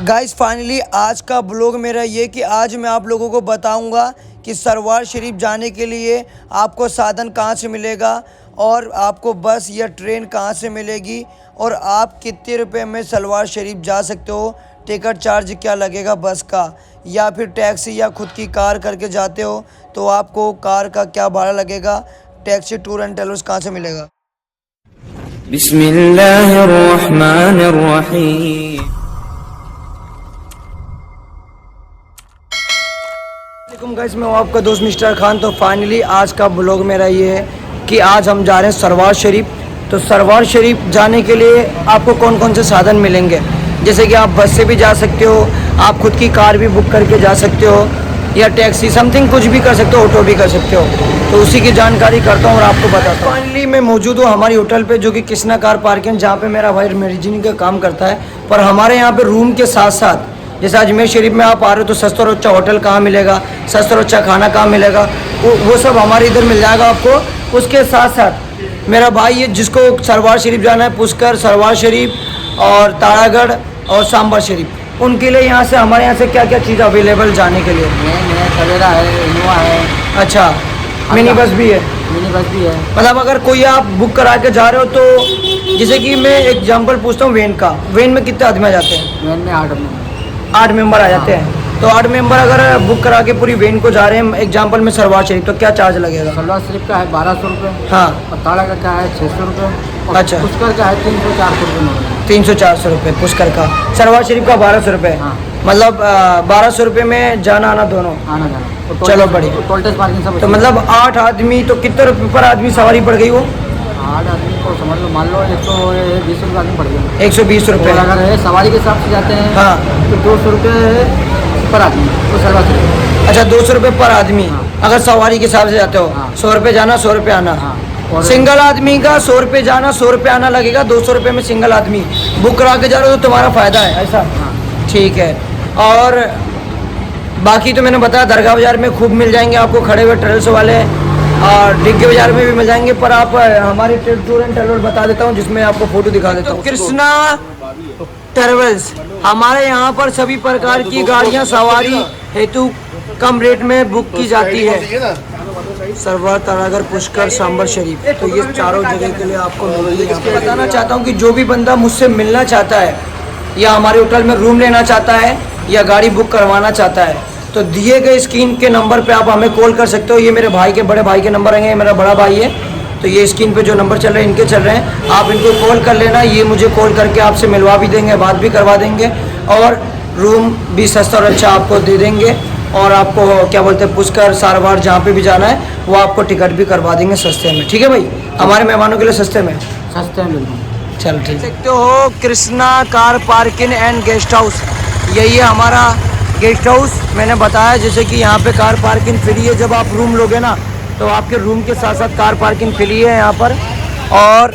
Guys finally आज का blog मेरा ये कि आज मैं आप लोगों को बताऊंगा कि सरवार शरीफ जाने के लिए आपको साधन कहाँ से मिलेगा और आपको बस या ट्रेन कहाँ से मिलेगी और आप कितने रुपए में सरवार शरीफ जा सकते हो। टिकट चार्ज क्या लगेगा बस का, या फिर टैक्सी या खुद की कार करके जाते हो तो आपको कार का क्या भाड़ा लगेगा। टैक्सी टूर एंड ट्रेवल्स कहाँ से मिलेगा। बिस्मिल्लाहिर्रहमानिर्रहीम। गाइस मैं हूँ आपका दोस्त मिस्टर खान। तो फाइनली आज का ब्लॉग मेरा ये है कि आज हम जा रहे हैं सरवार शरीफ। तो सरवार शरीफ जाने के लिए आपको कौन कौन से साधन मिलेंगे, जैसे कि आप बस से भी जा सकते हो, आप खुद की कार भी बुक करके जा सकते हो, या टैक्सी समथिंग कुछ भी कर सकते हो, ऑटो भी कर सकते हो। तो उसी की जानकारी करता हूँ और आपको बताता हूँ। फाइनली मैं मौजूद हूँ हमारी होटल पे, जो कि कृष्णा कार पार्किंग, जहाँ पे मेरा भाई मैनेजिंग का काम करता है। पर हमारे यहाँ पे रूम के साथ साथ जैसे अजमेर शरीफ में आप आ रहे हो तो सस्ता और अच्छा होटल कहाँ मिलेगा, सस्ता और अच्छा खाना कहाँ मिलेगा, वो सब हमारे इधर मिल जाएगा आपको। उसके साथ साथ मेरा भाई है जिसको सरवार शरीफ जाना है, पुष्कर, सरवार शरीफ और तारागढ़ और सांबर शरीफ, उनके लिए यहाँ से हमारे यहाँ से क्या क्या चीज़ अवेलेबल जाने के लिए। टवेरा है, इनोवा है। अच्छा, मिनी बस भी है। मिनी बस भी है। मतलब अगर कोई आप बुक करा के जा रहे हो तो जैसे कि मैं एग्जांपल पूछता हूँ वेन का, वेन में कितने आदमी आ जाते हैं? वेन में 8 मेंबर आ जाते हैं। तो 8 मेंबर अगर बुक करा के पूरी वेन को जा रहे हैं एग्जांपल में सरवार शरीफ, तो क्या चार्ज लगेगा? सरवार शरीफ का है 1200 रुपये। हाँ। और ताड़ागढ़ का है 600 रुपये। अच्छा। पुष्कर का है 300-400 रुपये। 300-400 रुपये पुष्कर का। सरवार शरीफ का 1200 रुपये। हाँ। मतलब 1200 रुपये में जाना आना दोनों। आना जाना। चलो बढ़िया। टोल टैक्स पार्किंग सब। तो मतलब 8 आदमी तो कितने रुपये पर आदमी सवारी पड़ गई वो? 8 आदमी को समझ लो, मान लो 120 रुपये आदमी पड़ गया। 120 रुपये। अगर है सवारी के हिसाब से जाते हैं हाँ तो 200 रुपये पर आदमी तो सरवार शरीफ। अच्छा 200 रुपये पर आदमी। हाँ। अगर सवारी के हिसाब से जाते हो। हाँ। 100 रुपये जाना 100 रुपये आना। हाँ। और सिंगल आदमी का 100 रुपये जाना 100 रुपये आना लगेगा। 200 रुपये में सिंगल आदमी बुक करा के जा रहे हो तो तुम्हारा फ़ायदा है ऐसा। हाँ। ठीक है। और बाकी तो मैंने बताया दरगाह बाज़ार में खूब मिल जाएंगे आपको खड़े हुए ट्रेवल्स वाले, और डिग्गी बाज़ार में भी मिल जाएंगे। पर आप हमारी टूर एंड ट्रेवल बता देता हूँ जिसमें आपको फ़ोटो दिखा देता हूँ। कृष्णा ट्रेवल्स हमारे यहाँ पर सभी प्रकार की गाड़ियाँ सवारी हेतु कम रेट में बुक की जाती है। सरवार, तारागढ़, पुष्कर, सांबर शरीफ, तो ये चारों जगह के लिए आपको मिलेगी। बताना चाहता हूँ कि जो भी बंदा मुझसे मिलना चाहता है या हमारे होटल में रूम लेना चाहता है या गाड़ी बुक करवाना चाहता है तो दिए गए स्क्रीन के नंबर पे आप हमें कॉल कर सकते हो। ये मेरे भाई के, बड़े भाई के नंबर हैं, मेरा बड़ा भाई है। तो ये स्क्रीन पे जो नंबर चल रहे हैं इनके चल रहे हैं, आप इनको कॉल कर लेना। ये मुझे कॉल करके आपसे मिलवा भी देंगे, बात भी करवा देंगे और रूम भी सस्ता और अच्छा आपको दे देंगे। और आपको क्या बोलते हैं पुष्कर, सारवार जहाँ पे भी जाना है वो आपको टिकट भी करवा देंगे सस्ते में। ठीक है भाई, हमारे मेहमानों के लिए सस्ते में। सस्ते में बिल्कुल। चल ठीक है। देखते हो Krishna car parking and guest house, यही है हमारा गेस्ट हाउस। मैंने बताया जैसे कि यहाँ पे कार पार्किंग फ्री है। जब आप रूम लोगे ना तो आपके रूम के साथ साथ कार पार्किंग फ्री है यहाँ पर। और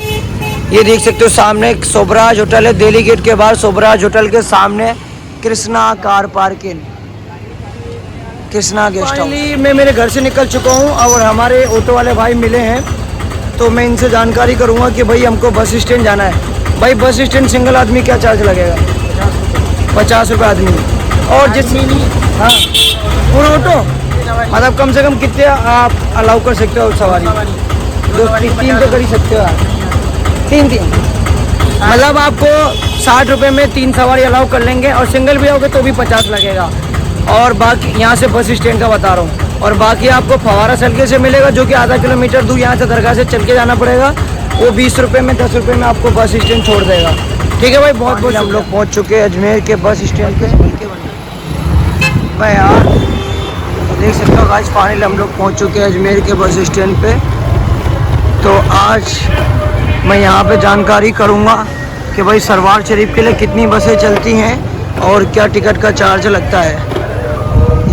ये देख सकते हो सामने एक सोबराज होटल है, दिल्ली गेट के बाहर सोबराज होटल के सामने Krishna car parking, Krishna guest house. मैं मेरे घर से निकल चुका हूँ और हमारे ऑटो वाले भाई मिले हैं तो मैं इनसे जानकारी करूँगा कि भाई हमको बस स्टैंड जाना है। भाई बस स्टैंड सिंगल आदमी क्या चार्ज लगेगा? 50 रुपये आदमी। और जितनी हाँ पूरा ऑटो मतलब कम से कम कितने आप अलाउ कर सकते हो सवारी? 2-3 तो कर ही सकते हो आप। 3 मतलब आपको 60 रुपये में 3 सवारी अलाउ कर लेंगे। और सिंगल भी आओगे तो भी 50 लगेगा। और बाकी यहाँ से बस स्टैंड का बता रहा हूँ। और बाकी आपको फवारा सलके से मिलेगा जो कि आधा किलोमीटर दूर यहाँ से दरगाह से चल के जाना पड़ेगा। वो 20 रुपये में 10 रुपये में आपको बस स्टैंड छोड़ देगा। ठीक है भाई, बहुत बहुत हम लोग पहुँच चुके हैं अजमेर के बस स्टैंड पे। भाई यार देख सकते हो आज फाइनल हम लोग पहुँच चुके हैं अजमेर के बस स्टैंड पे। तो आज मैं यहाँ पे जानकारी करूँगा कि भाई सरवार शरीफ के लिए कितनी बसें चलती हैं और क्या टिकट का चार्ज लगता है।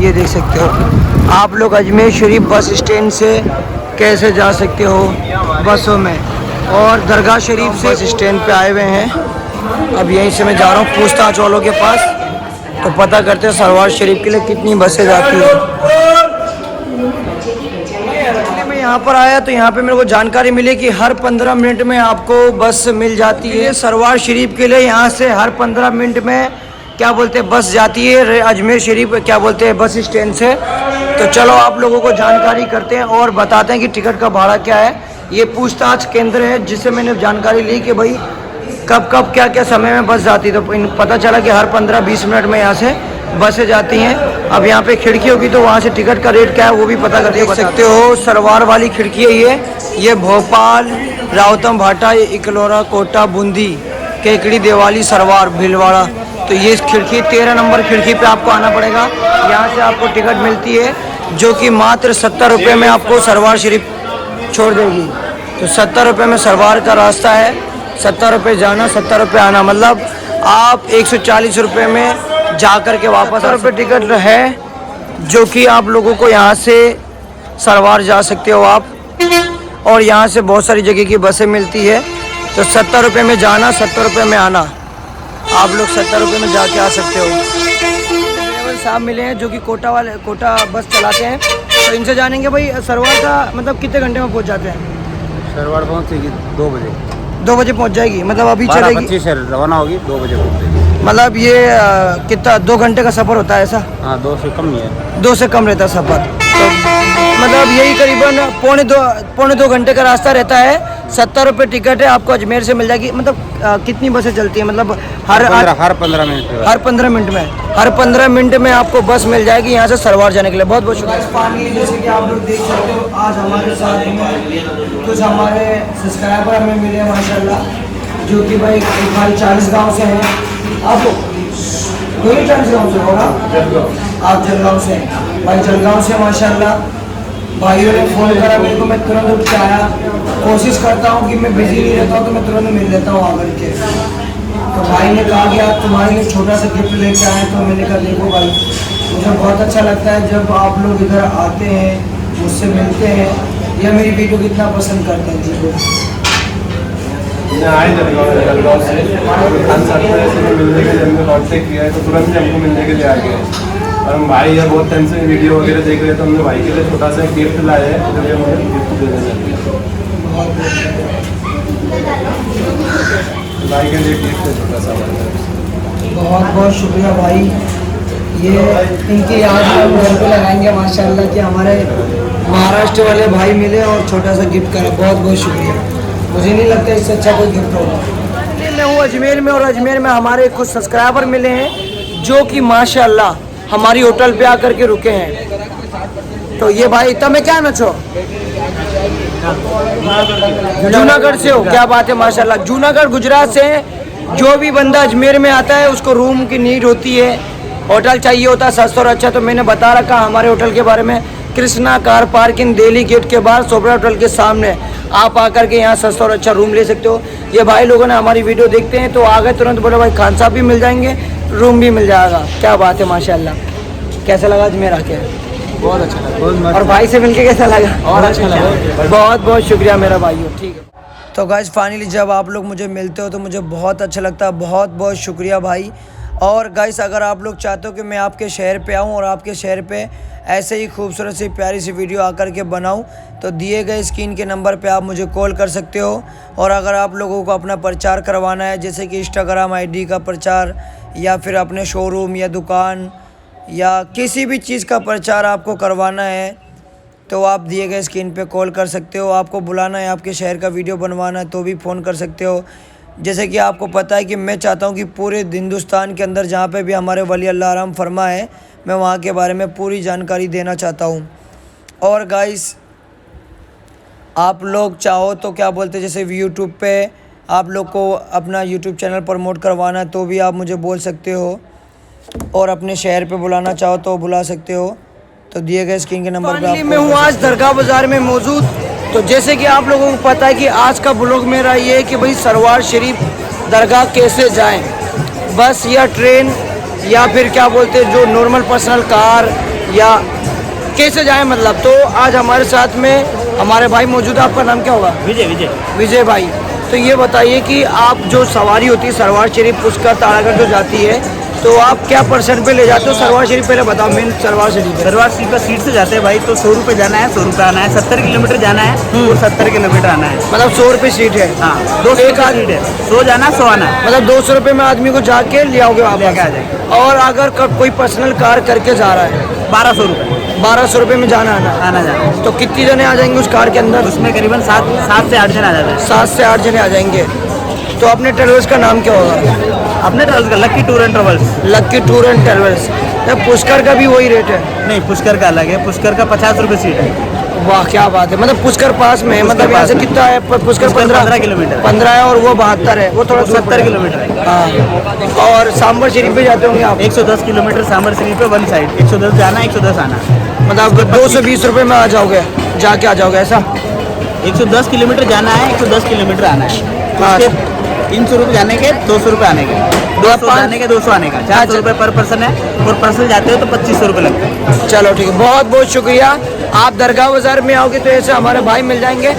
ये देख सकते हो आप लोग अजमेर शरीफ बस स्टैंड से कैसे जा सकते हो बसों में। और दरगाह शरीफ से बस स्टैंड पे आए हुए हैं। अब यहीं से मैं जा रहा हूँ पूछताछ वालों के पास, तो पता करते हैं सरवार शरीफ के लिए कितनी बसें जाती हैं। मैं यहाँ पर आया तो यहाँ पे मेरे को जानकारी मिली कि हर 15 मिनट में आपको बस मिल जाती है। सरवार शरीफ के लिए यहाँ से हर 15 मिनट में क्या बोलते हैं बस जाती है अजमेर शरीफ क्या बोलते हैं बस स्टैंड से। तो चलो आप लोगों को जानकारी करते हैं और बताते हैं कि टिकट का भाड़ा क्या है। ये पूछताछ केंद्र है जिससे मैंने जानकारी ली कि भाई कब कब क्या क्या समय में बस जाती है। तो पता चला कि हर 15-20 मिनट में यहाँ से बसें जाती हैं। अब यहाँ पे खिड़की होगी तो वहाँ से टिकट का रेट क्या है वो भी पता कर देख सकते हो। सरवार वाली खिड़की है ये भोपाल, रावतम भाटा, इकलौरा, कोटा, बूंदी, केकड़ी, देवाली, सरवार, भीलवाड़ा। तो ये खिड़की 13 नंबर खिड़की पे आपको आना पड़ेगा। यहाँ से आपको टिकट मिलती है जो कि मात्र 70 रुपये में आपको सरवार शरीफ छोड़ देगी। तो 70 रुपये में सरवार का रास्ता है, 70 रुपये जाना 70 रुपये आना, मतलब आप 140 रुपये में जा कर के वापस 70 रुपये टिकट है जो कि आप लोगों को यहाँ से सरवार जा सकते हो आप। और यहाँ से बहुत सारी जगह की बसें मिलती है। तो 70 रुपये में जाना 70 रुपये में आना, आप लोग 70 रुपये में जाके आ सकते हो। ड्राइवर साहब मिले हैं जो कि कोटा बस चलाते हैं। तो इनसे जानेंगे भाई सरवार का मतलब कितने घंटे में पहुंच जाते हैं। सरवार पहुँचेगी 2 बजे, 2 बजे पहुंच जाएगी, मतलब अभी चलेगी 12:25 से रवाना होगी, 2 बजे पहुँचेगी। मतलब ये कितना 2 घंटे का सफ़र होता है ऐसा? हाँ 2 से कम ही है, 2 से कम रहता है सफ़र। तो मतलब यही करीबन पौने दो घंटे का रास्ता रहता है। 70 रुपये टिकट है, आपको अजमेर से मिल जाएगी। मतलब कितनी बसें चलती हैं मतलब हर 15 मिनट हर 15 मिनट में आपको बस मिल जाएगी यहाँ से सरवार जाने के लिए। बहुत बहुत शुक्रिया। पानी जैसे कि आप लोग देख सकते हो आज हमारे साथ में कुछ हमारे सब्सक्राइबर हमें मिले माशाल्लाह, जो कि भाई 40 गाँव से हैं। आप 40 गाँव से होगा, आप जलगाँव से हैं भाई, जलगाँव से माशाल्लाह भाइयों ने फ़ोन करा मेरे को, मैं तुरंत उठ के आया। कोशिश करता हूँ कि मैं बिजी नहीं रहता हूँ तो मैं तुरंत मिल लेता हूँ आकर के। तो भाई ने कहा कि आप तुम्हारे लिए छोटा सा गिफ्ट लेके आए। तो मैंने कहा देखो भाई मुझे बहुत अच्छा लगता है जब आप लोग इधर आते हैं, मुझसे मिलते हैं या मेरी वीडियो को इतना पसंद करते हैं। जी आए जलगाँव से मिलने के जब कॉन्टेक्ट किया है तो तुरंत ही हमको मिलने के लिए आ गए। और हम भाई यार बहुत टाइम से वीडियो वगैरह देख रहे तो हमने भाई के लिए छोटा सा गिफ्ट लाया है, जो ये मुझे गिफ्ट दे देना भाई के लिए गिफ्ट है छोटा सा। बहुत बहुत शुक्रिया भाई, ये इनकी याद में हम घर पे लगाएंगे माशाल्लाह कि हमारे महाराष्ट्र वाले भाई मिले और छोटा सा गिफ्ट करा। बहुत बहुत शुक्रिया, मुझे नहीं लगता इससे अच्छा कोई गिफ्ट होगा। मैं हूँ अजमेर में और अजमेर में हमारे कुछ सब्सक्राइबर मिले हैं जो कि माशाल्लाह हमारी होटल पे आकर के रुके हैं। तो ये भाई तब मैं क्या नचो जूनागढ़ से हो, क्या बात है माशाल्लाह। जूनागढ़ गुजरात से जो भी बंदा अजमेर में आता है उसको रूम की नीड होती है, होटल चाहिए होता है सस्ता और अच्छा। तो मैंने बता रखा हमारे होटल के बारे में, Krishna car parking Delhi gate के बाहर सोबरा होटल के सामने आप आकर के यहाँ सस्ता और अच्छा रूम ले सकते हो। ये भाई लोगों ने हमारी वीडियो देखते हैं तो आ गए तुरंत बोले भाई खान साहब भी मिल जाएंगे, रूम भी मिल जाएगा। क्या बात है माशाल्लाह। कैसा लगा अजमेर आके? बहुत अच्छा लगा। और भाई से मिलके कैसा लगा? और अच्छा लगा। बहुत बहुत शुक्रिया मेरा भाइयों। ठीक है तो गाइस फाइनली जब आप लोग मुझे मिलते हो तो मुझे बहुत अच्छा लगता है। बहुत बहुत शुक्रिया भाई। और गाइस अगर आप लोग चाहते हो कि मैं आपके शहर पे आऊँ और आपके शहर पे ऐसे ही खूबसूरत सी प्यारी सी वीडियो आकर के बनाऊँ तो दिए गए स्क्रीन के नंबर पे आप मुझे कॉल कर सकते हो। और अगर आप लोगों को अपना प्रचार करवाना है जैसे कि इंस्टाग्राम आईडी का प्रचार या फिर अपने शोरूम या दुकान या किसी भी चीज़ का प्रचार आपको करवाना है तो आप दिए गए स्क्रीन पे कॉल कर सकते हो। आपको बुलाना है, आपके शहर का वीडियो बनवाना है तो भी फ़ोन कर सकते हो। जैसे कि आपको पता है कि मैं चाहता हूँ कि पूरे हिंदुस्तान के अंदर जहाँ पे भी हमारे वली अल्लाह आराम फरमा है मैं वहाँ के बारे में पूरी जानकारी देना चाहता हूँ। और गाइस आप लोग चाहो तो क्या बोलते जैसे यूट्यूब पे आप लोग को अपना यूट्यूब चैनल प्रमोट करवाना है तो भी आप मुझे बोल सकते हो। और अपने शहर पे बुलाना चाहो तो बुला सकते हो। तो दिए गए स्क्रीन के नंबर पे मैं हूँ आज दरगाह बाज़ार में मौजूद। तो जैसे कि आप लोगों को पता है कि आज का ब्लॉग मेरा ये है कि भाई सरवार शरीफ दरगाह कैसे जाएं, बस या ट्रेन या फिर क्या बोलते हैं जो नॉर्मल पर्सनल कार या कैसे जाएं मतलब। तो आज हमारे साथ में हमारे भाई मौजूद है। आपका नाम क्या होगा? विजय भाई। तो ये बताइए कि आप जो सवारी होती है सरवार शरीफ पुष्कर तारागढ़ जो जाती है तो आप क्या परसेंट पे ले जाते हो सरवार शरीफ? पहले बताओ मेन सरवार शरीफ है। दरबार शरीफ का सीट से जाते हैं भाई तो 100 रुपये जाना है, 100 रुपये आना है, 70 किलोमीटर जाना है और 70 किलोमीटर आना है। मतलब 100 रुपये सीट है। हाँ, 200 एक एक आदमी- सीट है, 100 जाना 100 आना है। मतलब 200 रुपये में आदमी को जाके ले आओगे लेके आ वापस। जाएंगे। और अगर कोई पर्सनल कार करके जा रहा है 1200 रुपये 1200 रुपये में जाना आना, आना जाना। तो कितने जने आ जाएंगे उस कार के अंदर? उसमें करीबन 7 से 8 जन आ जाते हैं। 7 से 8 जने आ जाएंगे। तो अपने ट्रेवल्स का नाम क्या होगा? अपने ट्रेवल्स का lucky tour and travels. Lucky tour and travels. तो पुष्कर का भी वही रेट है? नहीं, पुष्कर का अलग है, पुष्कर का 50 रुपये सीट है। वाह क्या बात है। मतलब पुष्कर पास में है, मतलब यहाँ से कितना है? पुष्कर 15 किलोमीटर। 15 है और वो 72 है, वो थोड़ा 70 किलोमीटर है। हाँ। और सांबर शरीफ पे जाते होंगे आप? 110 किलोमीटर सांबर शरीफ पे वन साइड, 110 जाना 110 आना। मतलब 220 रुपये में आ जाओगे, जाके आ जाओगे ऐसा? 110 किलोमीटर जाना है, 110 किलोमीटर आना है। हाँ। उसके 300 रुपये जाने के, 200 रुपये आने के, 200 पाँच- जाने के 200 आने का, 400 रुपये पर पर्सन है। और पर्सन जाते हो तो 2500 रुपये लगते हैं। चलो ठीक है, बहुत बहुत शुक्रिया। आप दरगाह बाज़ार में आओगे तो ऐसे हमारे भाई मिल जाएंगे,